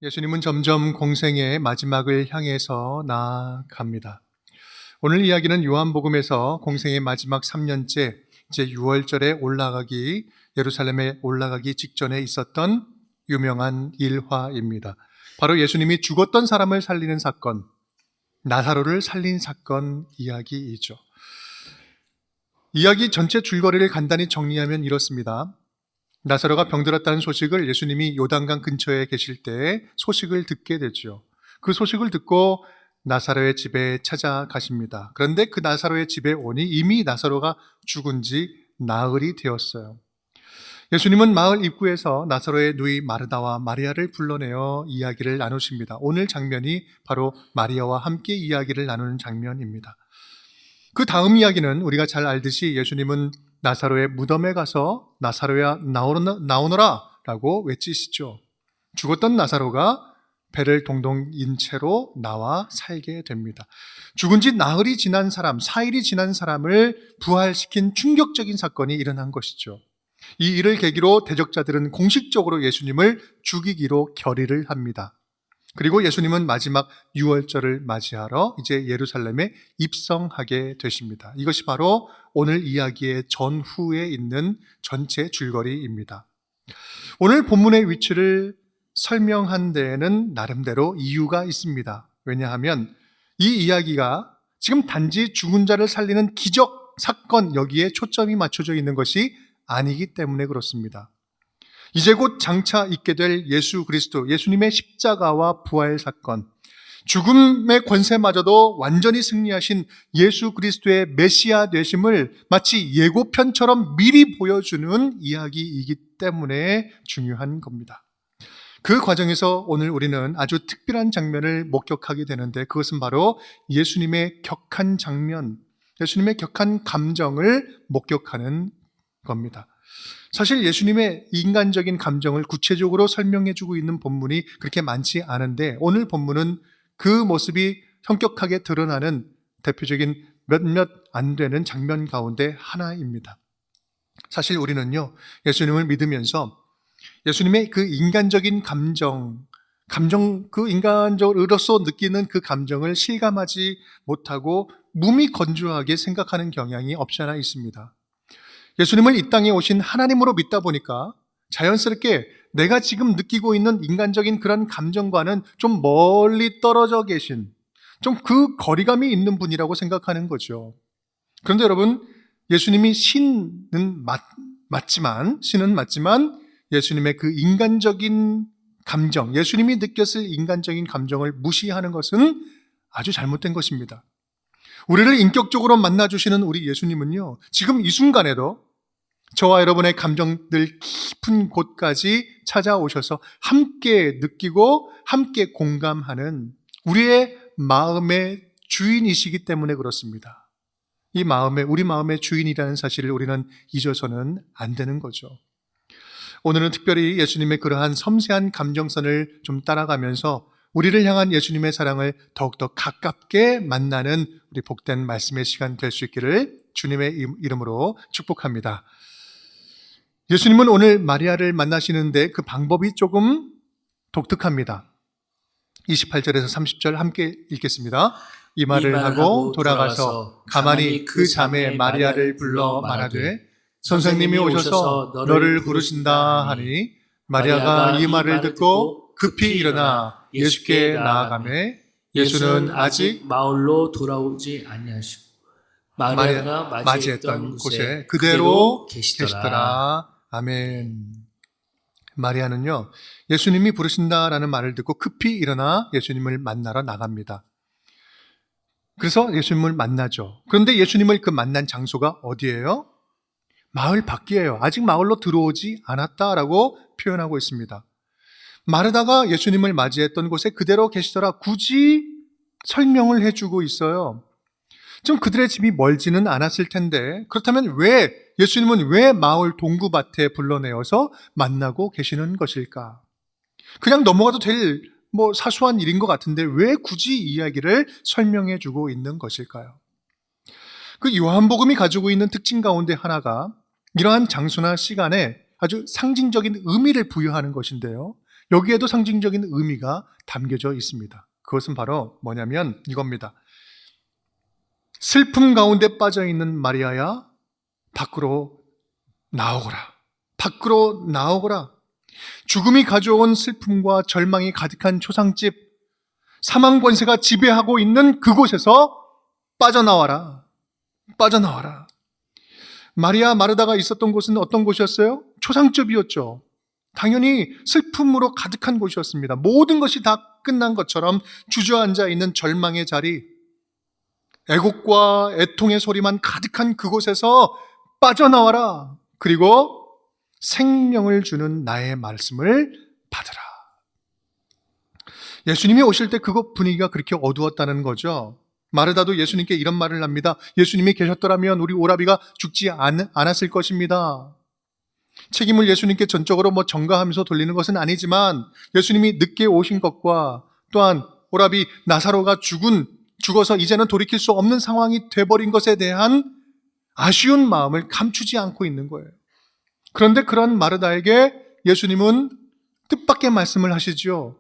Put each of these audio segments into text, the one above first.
예수님은 점점 공생의 마지막을 향해서 나아갑니다. 오늘 이야기는 요한복음에서 공생의 마지막 3년째 제6월절에 예루살렘에 올라가기 직전에 있었던 유명한 일화입니다. 바로 예수님이 죽었던 사람을 살리는 사건, 나사로를 살린 사건 이야기이죠. 이야기 전체 줄거리를 간단히 정리하면 이렇습니다. 나사로가 병들었다는 소식을 예수님이 요단강 근처에 계실 때 소식을 듣게 되죠. 그 소식을 듣고 나사로의 집에 찾아가십니다. 그런데 그 나사로의 집에 오니 이미 나사로가 죽은 지 나흘이 되었어요. 예수님은 마을 입구에서 나사로의 누이 마르다와 마리아를 불러내어 이야기를 나누십니다. 오늘 장면이 바로 마리아와 함께 이야기를 나누는 장면입니다. 그 다음 이야기는 우리가 잘 알듯이 예수님은 나사로의 무덤에 가서 나사로야 나오너라 라고 외치시죠. 죽었던 나사로가 배를 동동 인 채로 나와 살게 됩니다. 죽은 지 나흘이 지난 사람, 4일이 지난 사람을 부활시킨 충격적인 사건이 일어난 것이죠. 이 일을 계기로 대적자들은 공식적으로 예수님을 죽이기로 결의를 합니다. 그리고 예수님은 마지막 유월절을 맞이하러 이제 예루살렘에 입성하게 되십니다. 이것이 바로 오늘 이야기의 전후에 있는 전체 줄거리입니다. 오늘 본문의 위치를 설명한 데에는 나름대로 이유가 있습니다. 왜냐하면 이 이야기가 지금 단지 죽은 자를 살리는 기적 사건 여기에 초점이 맞춰져 있는 것이 아니기 때문에 그렇습니다. 이제 곧 장차 있게 될 예수 그리스도, 예수님의 십자가와 부활 사건, 죽음의 권세마저도 완전히 승리하신 예수 그리스도의 메시아 되심을 마치 예고편처럼 미리 보여주는 이야기이기 때문에 중요한 겁니다. 그 과정에서 오늘 우리는 아주 특별한 장면을 목격하게 되는데 그것은 바로 예수님의 격한 장면, 예수님의 격한 감정을 목격하는 겁니다. 사실 예수님의 인간적인 감정을 구체적으로 설명해주고 있는 본문이 그렇게 많지 않은데 오늘 본문은 그 모습이 현격하게 드러나는 대표적인 몇몇 안 되는 장면 가운데 하나입니다. 사실 우리는요, 예수님을 믿으면서 예수님의 그 인간적인 그 인간적으로서 느끼는 그 감정을 실감하지 못하고 무미건조하게 생각하는 경향이 없지 않아 있습니다. 예수님을 이 땅에 오신 하나님으로 믿다 보니까 자연스럽게 내가 지금 느끼고 있는 인간적인 그런 감정과는 좀 멀리 떨어져 계신, 좀 그 거리감이 있는 분이라고 생각하는 거죠. 그런데 여러분, 예수님이 신은 맞지만 예수님의 그 인간적인 감정, 예수님이 느꼈을 인간적인 감정을 무시하는 것은 아주 잘못된 것입니다. 우리를 인격적으로 만나주시는 우리 예수님은요, 지금 이 순간에도 저와 여러분의 감정들 깊은 곳까지 찾아오셔서 함께 느끼고 함께 공감하는 우리의 마음의 주인이시기 때문에 그렇습니다. 우리 마음의 주인이라는 사실을 우리는 잊어서는 안 되는 거죠. 오늘은 특별히 예수님의 그러한 섬세한 감정선을 좀 따라가면서 우리를 향한 예수님의 사랑을 더욱더 가깝게 만나는 우리 복된 말씀의 시간 될 수 있기를 주님의 이름으로 축복합니다. 예수님은 오늘 마리아를 만나시는데 그 방법이 조금 독특합니다. 28절에서 30절 함께 읽겠습니다. 이 말을 하고 돌아가서 가만히 그 자매 마리아를 불러 말하되 선생님이 오셔서 너를 부르신다 하니 마리아가 이 말을 듣고 급히 일어나 예수께 나아가매 예수는 아직 마을로 돌아오지 아니하시고 마리아가 맞이했던 곳에 그대로 계시더라. 아멘. 마리아는요, 예수님이 부르신다라는 말을 듣고 급히 일어나 예수님을 만나러 나갑니다. 그래서 예수님을 만나죠. 그런데 예수님을 그 만난 장소가 어디예요? 마을 밖이에요. 아직 마을로 들어오지 않았다라고 표현하고 있습니다. 마르다가 예수님을 맞이했던 곳에 그대로 계시더라. 굳이 설명을 해주고 있어요. 좀 그들의 집이 멀지는 않았을 텐데 그렇다면 예수님은 왜 마을 동구밭에 불러내어서 만나고 계시는 것일까? 그냥 넘어가도 될 사소한 일인 것 같은데 왜 굳이 이야기를 설명해 주고 있는 것일까요? 그 요한복음이 가지고 있는 특징 가운데 하나가 이러한 장소나 시간에 아주 상징적인 의미를 부여하는 것인데요. 여기에도 상징적인 의미가 담겨져 있습니다. 그것은 바로 뭐냐면 이겁니다. 슬픔 가운데 빠져있는 마리아야, 밖으로 나오거라. 밖으로 나오거라. 죽음이 가져온 슬픔과 절망이 가득한 초상집, 사망 권세가 지배하고 있는 그곳에서 빠져나와라. 빠져나와라. 마리아 마르다가 있었던 곳은 어떤 곳이었어요? 초상집이었죠. 당연히 슬픔으로 가득한 곳이었습니다. 모든 것이 다 끝난 것처럼 주저앉아 있는 절망의 자리, 애곡과 애통의 소리만 가득한 그곳에서 빠져나와라. 그리고 생명을 주는 나의 말씀을 받으라. 예수님이 오실 때 그곳 분위기가 그렇게 어두웠다는 거죠. 마르다도 예수님께 이런 말을 합니다. 예수님이 계셨더라면 우리 오라비가 죽지 않았을 것입니다. 책임을 예수님께 전적으로 전가하면서 돌리는 것은 아니지만 예수님이 늦게 오신 것과 또한 오라비 나사로가 죽어서 이제는 돌이킬 수 없는 상황이 돼버린 것에 대한 아쉬운 마음을 감추지 않고 있는 거예요. 그런데 그런 마르다에게 예수님은 뜻밖의 말씀을 하시죠.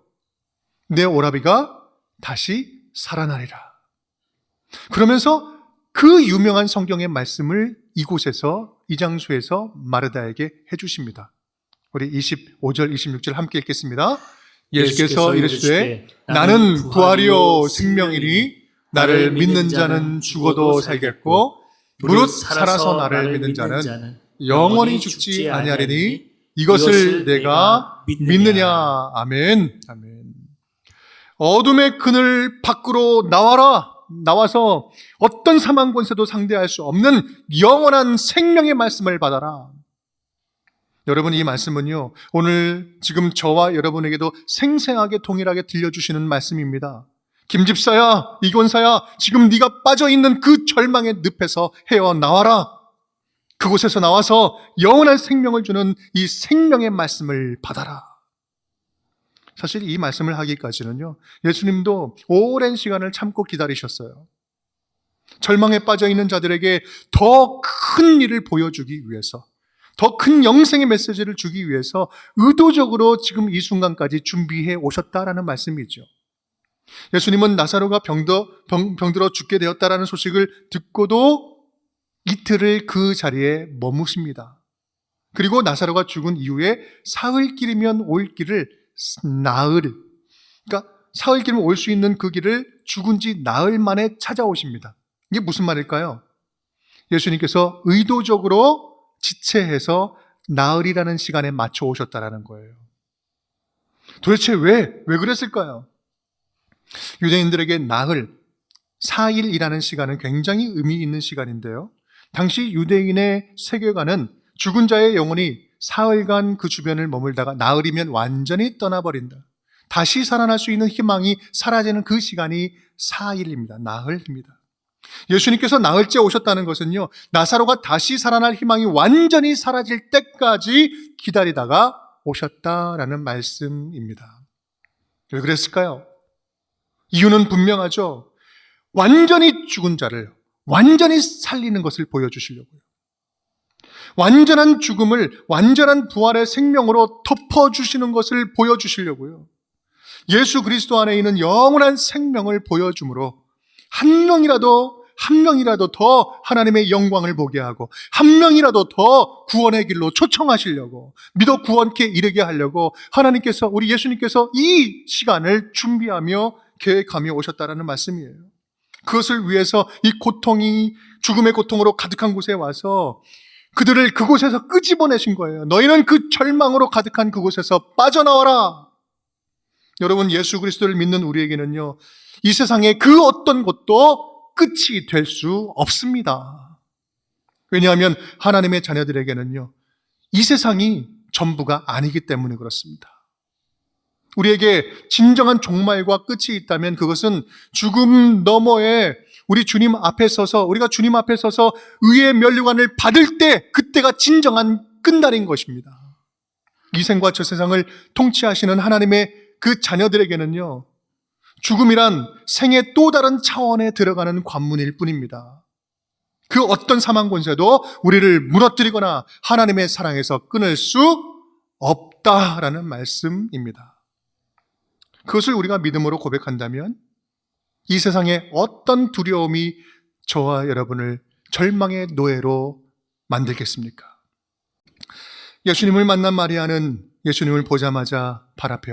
내 오라비가 다시 살아나리라. 그러면서 그 유명한 성경의 말씀을 이곳에서, 이 장소에서 마르다에게 해주십니다. 우리 25절, 26절 함께 읽겠습니다. 예수께서 이르시되 나는 부활이요 생명이니 나를 믿는 자는 죽어도 살겠고 무릇 살아서 나를 믿는 자는 영원히 죽지 아니하리니 이것을 내가 믿느냐. 아멘. 아멘. 어둠의 그늘 밖으로 나와서 어떤 사망 권세도 상대할 수 없는 영원한 생명의 말씀을 받아라. 여러분, 이 말씀은요, 오늘 지금 저와 여러분에게도 생생하게 동일하게 들려주시는 말씀입니다. 김집사야, 이권사야, 지금 네가 빠져있는 그 절망의 늪에서 헤어나와라. 그곳에서 나와서 영원한 생명을 주는 이 생명의 말씀을 받아라. 사실 이 말씀을 하기까지는요, 예수님도 오랜 시간을 참고 기다리셨어요. 절망에 빠져있는 자들에게 더 큰 일을 보여주기 위해서, 더 큰 영생의 메시지를 주기 위해서 의도적으로 지금 이 순간까지 준비해 오셨다라는 말씀이죠. 예수님은 나사로가 병들어 죽게 되었다라는 소식을 듣고도 이틀을 그 자리에 머무십니다. 그리고 나사로가 죽은 이후에 사흘길이면 올 길을 그러니까 사흘길이면 올 수 있는 그 길을 죽은 지 나흘 만에 찾아오십니다. 이게 무슨 말일까요? 예수님께서 의도적으로 지체해서 나흘이라는 시간에 맞춰 오셨다라는 거예요. 도대체 왜 그랬을까요? 유대인들에게 나흘, 4일이라는 시간은 굉장히 의미 있는 시간인데요. 당시 유대인의 세계관은 죽은 자의 영혼이 사흘간 그 주변을 머물다가 나흘이면 완전히 떠나버린다. 다시 살아날 수 있는 희망이 사라지는 그 시간이 4일입니다. 나흘입니다. 예수님께서 나흘째 오셨다는 것은요, 나사로가 다시 살아날 희망이 완전히 사라질 때까지 기다리다가 오셨다라는 말씀입니다. 왜 그랬을까요? 이유는 분명하죠. 완전히 죽은 자를 완전히 살리는 것을 보여주시려고요. 완전한 죽음을 완전한 부활의 생명으로 덮어주시는 것을 보여주시려고요. 예수 그리스도 안에 있는 영원한 생명을 보여줌으로 한 명이라도 더 하나님의 영광을 보게 하고 한 명이라도 더 구원의 길로 초청하시려고, 믿어 구원케 이르게 하려고 하나님께서, 우리 예수님께서 이 시간을 준비하며 계획하며 오셨다라는 말씀이에요. 그것을 위해서 이 고통이, 죽음의 고통으로 가득한 곳에 와서 그들을 그곳에서 끄집어내신 거예요. 너희는 그 절망으로 가득한 그곳에서 빠져나와라. 여러분, 예수 그리스도를 믿는 우리에게는요, 이 세상의 그 어떤 것도 끝이 될 수 없습니다. 왜냐하면 하나님의 자녀들에게는요, 이 세상이 전부가 아니기 때문에 그렇습니다. 우리에게 진정한 종말과 끝이 있다면 그것은 죽음 너머에 우리가 주님 앞에 서서 의의 면류관을 받을 때, 그때가 진정한 끝날인 것입니다. 이 생과 저 세상을 통치하시는 하나님의 그 자녀들에게는요, 죽음이란 생의 또 다른 차원에 들어가는 관문일 뿐입니다. 그 어떤 사망 권세도 우리를 무너뜨리거나 하나님의 사랑에서 끊을 수 없다라는 말씀입니다. 그것을 우리가 믿음으로 고백한다면 이 세상에 어떤 두려움이 저와 여러분을 절망의 노예로 만들겠습니까? 예수님을 만난 마리아는 예수님을 보자마자 발 앞에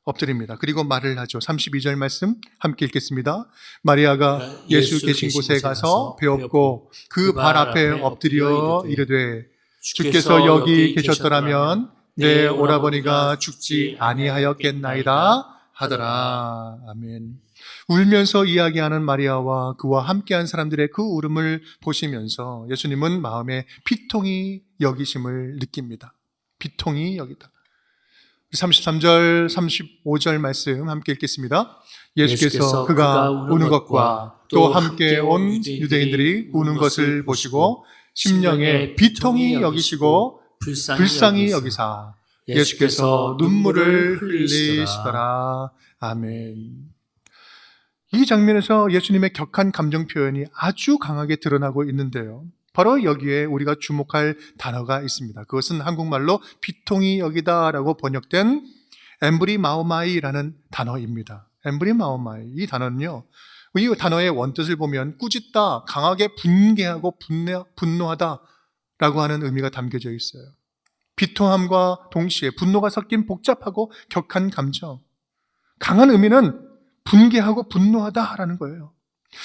엎드립니다. 그리고 말을 하죠. 32절 말씀 함께 읽겠습니다. 마리아가 예수 계신 곳에 가서 배웠고 그 발 앞에 엎드려 이르되 주께서 여기 계셨더라면 내 오라버니가 죽지 아니하였겠나이다 하더라. 아멘. 울면서 이야기하는 마리아와 그와 함께한 사람들의 그 울음을 보시면서 예수님은 마음에 비통히 여기심을 느낍니다. 비통히 여기다. 33절, 35절 말씀 함께 읽겠습니다. 예수께서 그가 우는 것과 또 함께 온 유대인들이 우는 것을 보시고 심령에 비통히 여기시고 불쌍히 여기사 예수께서 눈물을 흘리시더라. 아멘. 이 장면에서 예수님의 격한 감정 표현이 아주 강하게 드러나고 있는데요. 바로 여기에 우리가 주목할 단어가 있습니다. 그것은 한국말로 비통히 여기다라고 번역된 엠브리마오마이라는 단어입니다. 엠브리마오마이. 이 단어는요, 이 단어의 원뜻을 보면 꾸짖다, 강하게 분개하고 분노하다라고 하는 의미가 담겨져 있어요. 비통함과 동시에 분노가 섞인 복잡하고 격한 감정. 강한 의미는 분개하고 분노하다라는 거예요.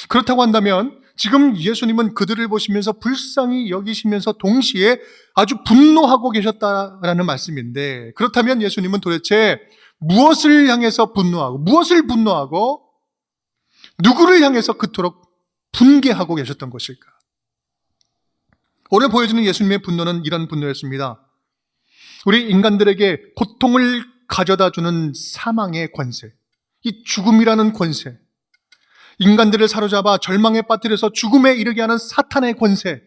그렇다고 한다면 지금 예수님은 그들을 보시면서 불쌍히 여기시면서 동시에 아주 분노하고 계셨다라는 말씀인데, 그렇다면 예수님은 도대체 무엇을 향해서 분노하고 무엇을 분노하고 누구를 향해서 그토록 분개하고 계셨던 것일까? 오늘 보여주는 예수님의 분노는 이런 분노였습니다. 우리 인간들에게 고통을 가져다주는 사망의 권세, 이 죽음이라는 권세, 인간들을 사로잡아 절망에 빠뜨려서 죽음에 이르게 하는 사탄의 권세,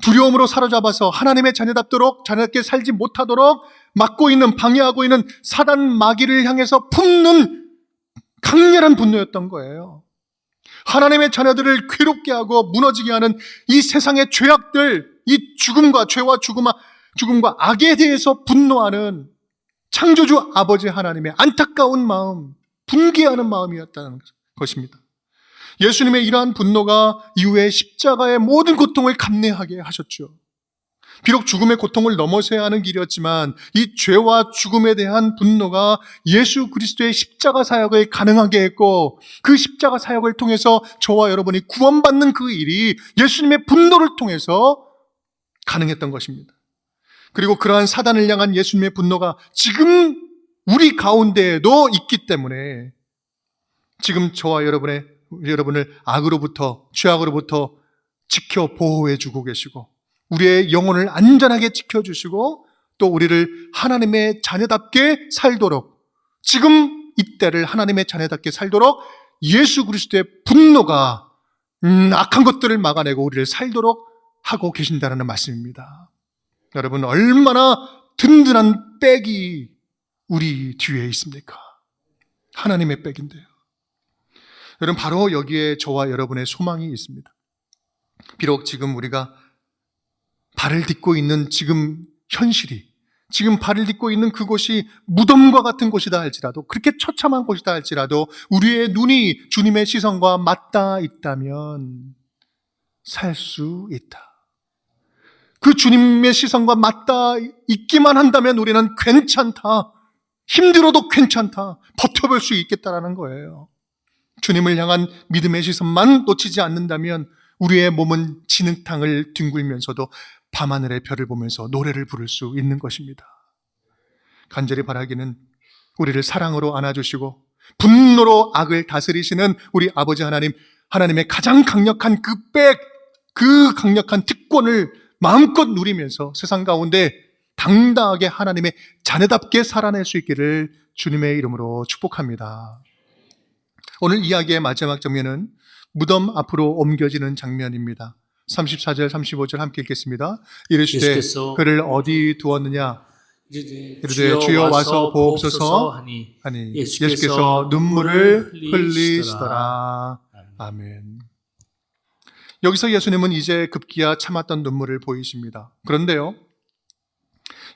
두려움으로 사로잡아서 하나님의 자녀답게 살지 못하도록 막고 있는, 방해하고 있는 사단 마귀를 향해서 품는 강렬한 분노였던 거예요. 하나님의 자녀들을 괴롭게 하고 무너지게 하는 이 세상의 죄악들, 이 죽음과 죄와 죽음과 악에 대해서 분노하는 창조주 아버지 하나님의 안타까운 마음, 분개하는 마음이었다는 것입니다. 예수님의 이러한 분노가 이후에 십자가의 모든 고통을 감내하게 하셨죠. 비록 죽음의 고통을 넘어서야 하는 길이었지만 이 죄와 죽음에 대한 분노가 예수 그리스도의 십자가 사역을 가능하게 했고, 그 십자가 사역을 통해서 저와 여러분이 구원받는 그 일이 예수님의 분노를 통해서 가능했던 것입니다. 그리고 그러한 사단을 향한 예수님의 분노가 지금 우리 가운데에도 있기 때문에 지금 저와 여러분을 악으로부터, 죄악으로부터 지켜 보호해주고 계시고, 우리의 영혼을 안전하게 지켜주시고, 또 우리를 하나님의 자녀답게 살도록, 지금 이때를 하나님의 자녀답게 살도록 예수 그리스도의 분노가 악한 것들을 막아내고 우리를 살도록 하고 계신다는 말씀입니다. 여러분, 얼마나 든든한 백이 우리 뒤에 있습니까? 하나님의 백인데요. 여러분, 바로 여기에 저와 여러분의 소망이 있습니다. 비록 지금 우리가 발을 딛고 있는 지금 현실이, 지금 발을 딛고 있는 그곳이 무덤과 같은 곳이다 할지라도, 그렇게 처참한 곳이다 할지라도 우리의 눈이 주님의 시선과 맞닿아 있다면 살 수 있다. 그 주님의 시선과 맞닿아 있기만 한다면 우리는 괜찮다, 힘들어도 괜찮다, 버텨볼 수 있겠다라는 거예요. 주님을 향한 믿음의 시선만 놓치지 않는다면 우리의 몸은 진흙탕을 뒹굴면서도 밤하늘의 별을 보면서 노래를 부를 수 있는 것입니다. 간절히 바라기는 우리를 사랑으로 안아주시고 분노로 악을 다스리시는 우리 아버지 하나님, 하나님의 가장 강력한 그 강력한 특권을 마음껏 누리면서 세상 가운데 당당하게 하나님의 자녀답게 살아낼 수 있기를 주님의 이름으로 축복합니다. 오늘 이야기의 마지막 장면은 무덤 앞으로 옮겨지는 장면입니다. 34절, 35절 함께 읽겠습니다. 이르시되 그를 어디 두었느냐? 이르되 주여 와서 보옵소서 하니 예수께서 눈물을 흘리시더라. 아멘. 여기서 예수님은 이제 급기야 참았던 눈물을 보이십니다. 그런데요,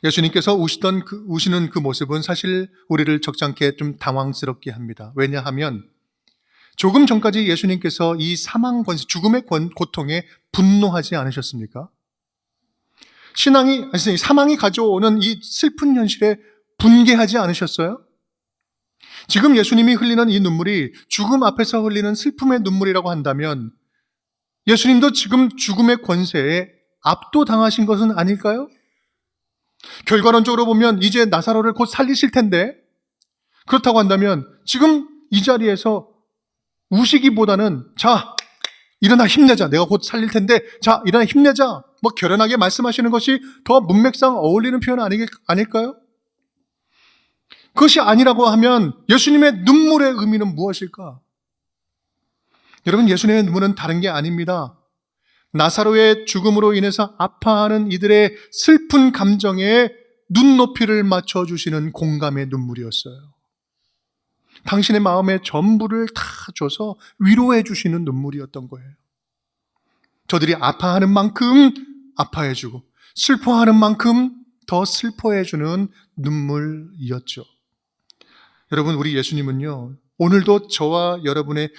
예수님께서 우시는 그 모습은 사실 우리를 적잖게 좀 당황스럽게 합니다. 왜냐하면 조금 전까지 예수님께서 이 죽음의 고통에 분노하지 않으셨습니까? 사망이 가져오는 이 슬픈 현실에 분개하지 않으셨어요? 지금 예수님이 흘리는 이 눈물이 죽음 앞에서 흘리는 슬픔의 눈물이라고 한다면 예수님도 지금 죽음의 권세에 압도당하신 것은 아닐까요? 결과론적으로 보면 이제 나사로를 곧 살리실 텐데, 그렇다고 한다면 지금 이 자리에서 우시기보다는 자, 일어나 힘내자. 내가 곧 살릴 텐데 자, 일어나 힘내자. 뭐 결연하게 말씀하시는 것이 더 문맥상 어울리는 표현 아닐까요? 그것이 아니라고 하면 예수님의 눈물의 의미는 무엇일까? 여러분, 예수님의 눈물은 다른 게 아닙니다. 나사로의 죽음으로 인해서 아파하는 이들의 슬픈 감정에 눈높이를 맞춰주시는 공감의 눈물이었어요. 당신의 마음의 전부를 다 줘서 위로해 주시는 눈물이었던 거예요. 저들이 아파하는 만큼 아파해주고 슬퍼하는 만큼 더 슬퍼해주는 눈물이었죠. 여러분, 우리 예수님은요, 오늘도 저와 여러분의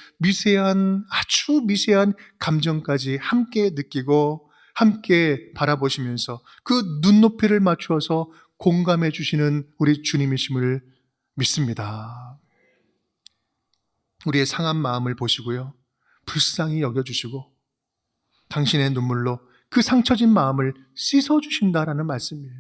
아주 미세한 감정까지 함께 느끼고 함께 바라보시면서 그 눈높이를 맞추어서 공감해 주시는 우리 주님이심을 믿습니다. 우리의 상한 마음을 보시고요, 불쌍히 여겨주시고 당신의 눈물로 그 상처진 마음을 씻어주신다라는 말씀이에요.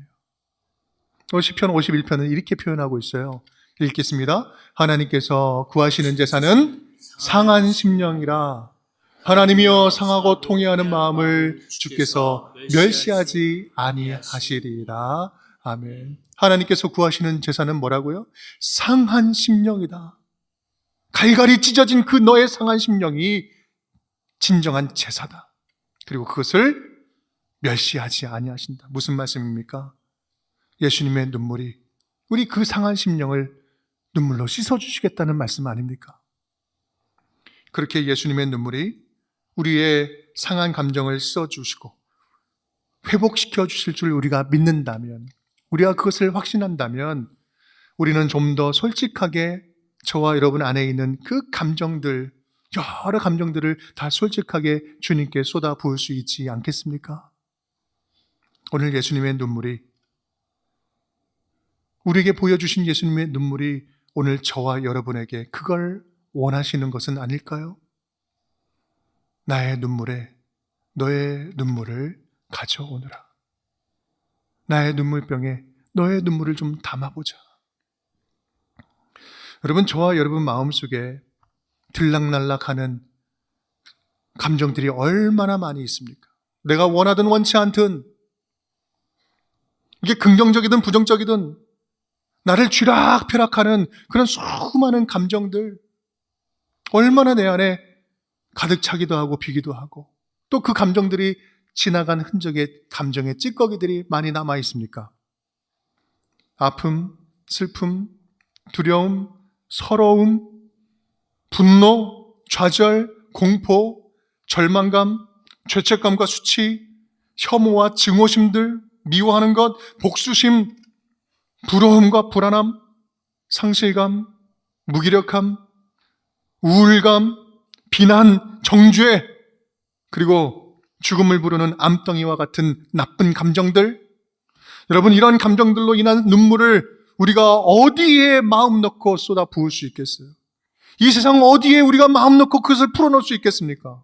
시편 51편은 이렇게 표현하고 있어요. 읽겠습니다. 하나님께서 구하시는 제사는 상한 심령이라. 하나님이여, 상하고 통회하는 마음을 주께서 멸시하지 아니하시리라. 아멘. 하나님께서 구하시는 제사는 뭐라고요? 상한 심령이다. 갈갈이 찢어진 그 너의 상한 심령이 진정한 제사다. 그리고 그것을 멸시하지 아니하신다. 무슨 말씀입니까? 예수님의 눈물이 우리 그 상한 심령을 눈물로 씻어주시겠다는 말씀 아닙니까? 그렇게 예수님의 눈물이 우리의 상한 감정을 써주시고 회복시켜 주실 줄 우리가 믿는다면, 우리가 그것을 확신한다면 우리는 좀 더 솔직하게 저와 여러분 안에 있는 그 감정들, 여러 감정들을 다 솔직하게 주님께 쏟아 부을 수 있지 않겠습니까? 오늘 예수님의 눈물이, 우리에게 보여주신 예수님의 눈물이 오늘 저와 여러분에게 그걸 원하시는 것은 아닐까요? 나의 눈물에 너의 눈물을 가져오느라. 나의 눈물병에 너의 눈물을 좀 담아보자. 여러분, 저와 여러분 마음속에 들락날락하는 감정들이 얼마나 많이 있습니까? 내가 원하든 원치 않든, 이게 긍정적이든 부정적이든 나를 쥐락펴락하는 그런 수많은 감정들, 얼마나 내 안에 가득 차기도 하고 비기도 하고, 또 그 감정들이 지나간 흔적의 감정의 찌꺼기들이 많이 남아 있습니까? 아픔, 슬픔, 두려움, 서러움, 분노, 좌절, 공포, 절망감, 죄책감과 수치, 혐오와 증오심들, 미워하는 것, 복수심, 부러움과 불안함, 상실감, 무기력함, 우울감, 비난, 정죄, 그리고 죽음을 부르는 암덩이와 같은 나쁜 감정들. 여러분, 이런 감정들로 인한 눈물을 우리가 어디에 마음 넣고 쏟아 부을 수 있겠어요? 이 세상 어디에 우리가 마음 넣고 그것을 풀어놓을 수 있겠습니까?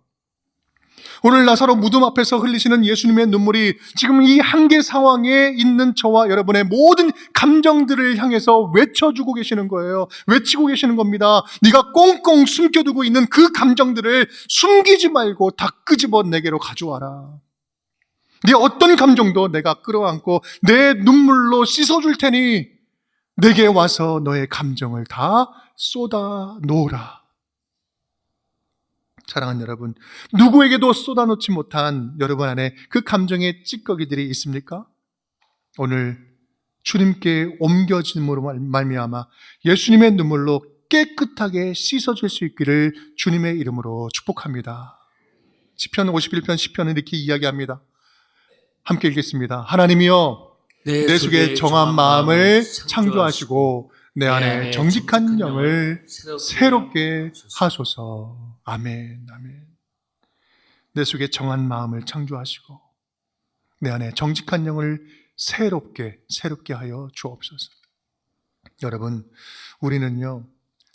오늘 나사로 무덤 앞에서 흘리시는 예수님의 눈물이 지금 이 한계 상황에 있는 저와 여러분의 모든 감정들을 향해서 외쳐주고 계시는 거예요. 외치고 계시는 겁니다. 네가 꽁꽁 숨겨두고 있는 그 감정들을 숨기지 말고 다 끄집어 내게로 가져와라. 네 어떤 감정도 내가 끌어안고 내 눈물로 씻어줄 테니 내게 와서 너의 감정을 다 쏟아 놓으라. 사랑하는 여러분, 누구에게도 쏟아놓지 못한 여러분 안에 그 감정의 찌꺼기들이 있습니까? 오늘 주님께 옮겨짐으로 말미암아 예수님의 눈물로 깨끗하게 씻어질 수 있기를 주님의 이름으로 축복합니다. 시편 51편 10편은 이렇게 이야기합니다. 함께 읽겠습니다. 하나님이여, 내 속에 정한 마음을 창조하시고 내 안에 정직한 영을 새롭게 하소서. 아멘, 아멘. 내 속에 정한 마음을 창조하시고 내 안에 정직한 영을 새롭게 하여 주옵소서. 여러분, 우리는요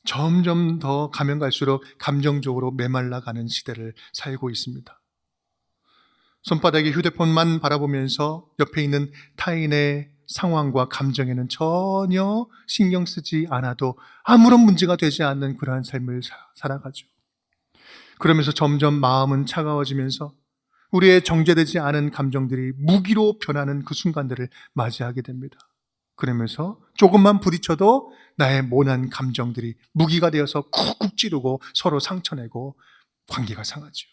점점 더 가면 갈수록 감정적으로 메말라가는 시대를 살고 있습니다. 손바닥에 휴대폰만 바라보면서 옆에 있는 타인의 상황과 감정에는 전혀 신경 쓰지 않아도 아무런 문제가 되지 않는 그러한 삶을 살아가죠. 그러면서 점점 마음은 차가워지면서 우리의 정제되지 않은 감정들이 무기로 변하는 그 순간들을 맞이하게 됩니다. 그러면서 조금만 부딪혀도 나의 모난 감정들이 무기가 되어서 쿡쿡 찌르고 서로 상처내고 관계가 상하죠.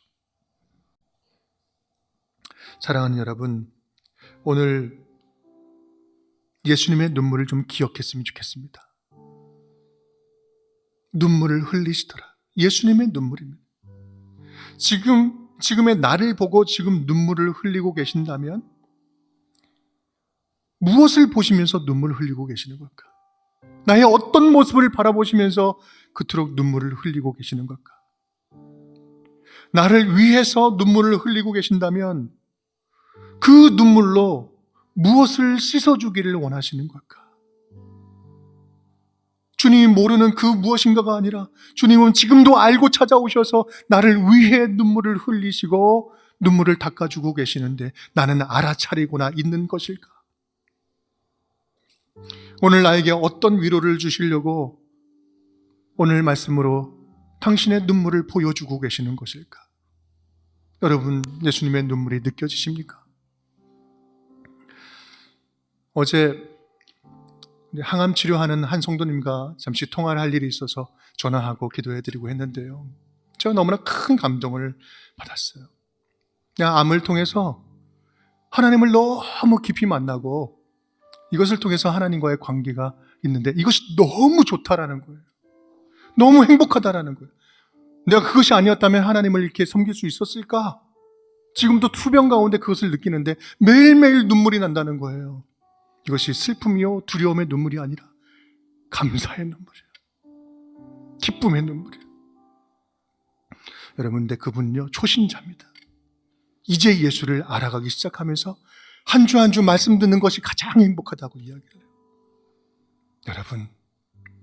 사랑하는 여러분, 오늘 예수님의 눈물을 좀 기억했으면 좋겠습니다. 눈물을 흘리시더라. 예수님의 눈물입니다. 지금의 나를 보고 지금 눈물을 흘리고 계신다면 무엇을 보시면서 눈물을 흘리고 계시는 걸까? 나의 어떤 모습을 바라보시면서 그토록 눈물을 흘리고 계시는 걸까? 나를 위해서 눈물을 흘리고 계신다면 그 눈물로 무엇을 씻어주기를 원하시는 걸까? 주님이 모르는 그 무엇인가가 아니라 주님은 지금도 알고 찾아오셔서 나를 위해 눈물을 흘리시고 눈물을 닦아주고 계시는데 나는 알아차리고나 있는 것일까? 오늘 나에게 어떤 위로를 주시려고 오늘 말씀으로 당신의 눈물을 보여주고 계시는 것일까? 여러분, 예수님의 눈물이 느껴지십니까? 어제 항암 치료하는 한 성도님과 잠시 통화를 할 일이 있어서 전화하고 기도해드리고 했는데요, 제가 너무나 큰 감동을 받았어요. 그냥 암을 통해서 하나님을 너무 깊이 만나고 이것을 통해서 하나님과의 관계가 있는데 이것이 너무 좋다라는 거예요. 너무 행복하다라는 거예요. 내가 그것이 아니었다면 하나님을 이렇게 섬길 수 있었을까? 지금도 투병 가운데 그것을 느끼는데 매일매일 눈물이 난다는 거예요. 이것이 슬픔이요 두려움의 눈물이 아니라 감사의 눈물이에요. 기쁨의 눈물이에요. 여러분, 근데 그분은요 초신자입니다. 이제 예수를 알아가기 시작하면서 한 주 한 주 말씀 듣는 것이 가장 행복하다고 이야기를 해요. 여러분,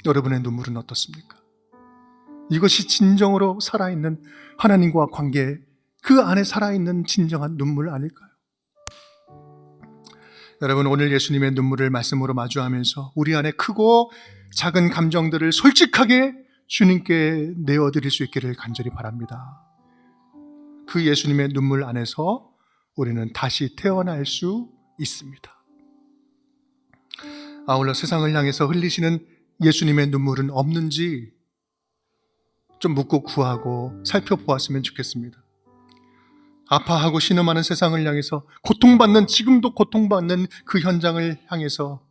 여러분의 눈물은 어떻습니까? 이것이 진정으로 살아있는 하나님과 관계, 그 안에 살아있는 진정한 눈물 아닐까요? 여러분, 오늘 예수님의 눈물을 말씀으로 마주하면서 우리 안에 크고 작은 감정들을 솔직하게 주님께 내어드릴 수 있기를 간절히 바랍니다. 그 예수님의 눈물 안에서 우리는 다시 태어날 수 있습니다. 아울러 세상을 향해서 흘리시는 예수님의 눈물은 없는지 좀 묻고 구하고 살펴보았으면 좋겠습니다. 아파하고 신음하는 세상을 향해서 고통받는, 지금도 고통받는 그 현장을 향해서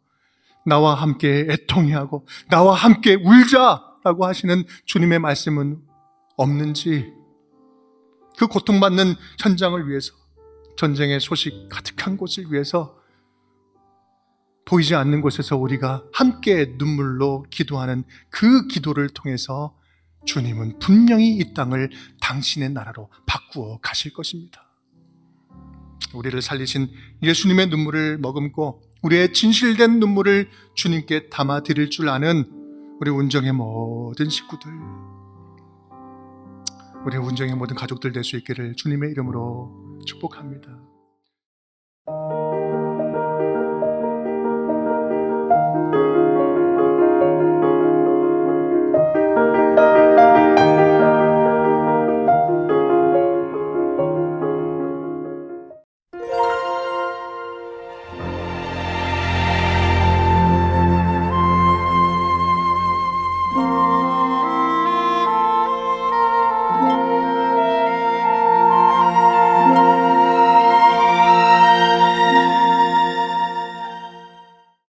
나와 함께 애통해하고 나와 함께 울자라고 하시는 주님의 말씀은 없는지, 그 고통받는 현장을 위해서, 전쟁의 소식 가득한 곳을 위해서 보이지 않는 곳에서 우리가 함께 눈물로 기도하는 그 기도를 통해서 주님은 분명히 이 땅을 당신의 나라로 바꾸어 가실 것입니다. 우리를 살리신 예수님의 눈물을 머금고 우리의 진실된 눈물을 주님께 담아 드릴 줄 아는 우리 운정의 모든 식구들, 우리 운정의 모든 가족들 될 수 있기를 주님의 이름으로 축복합니다.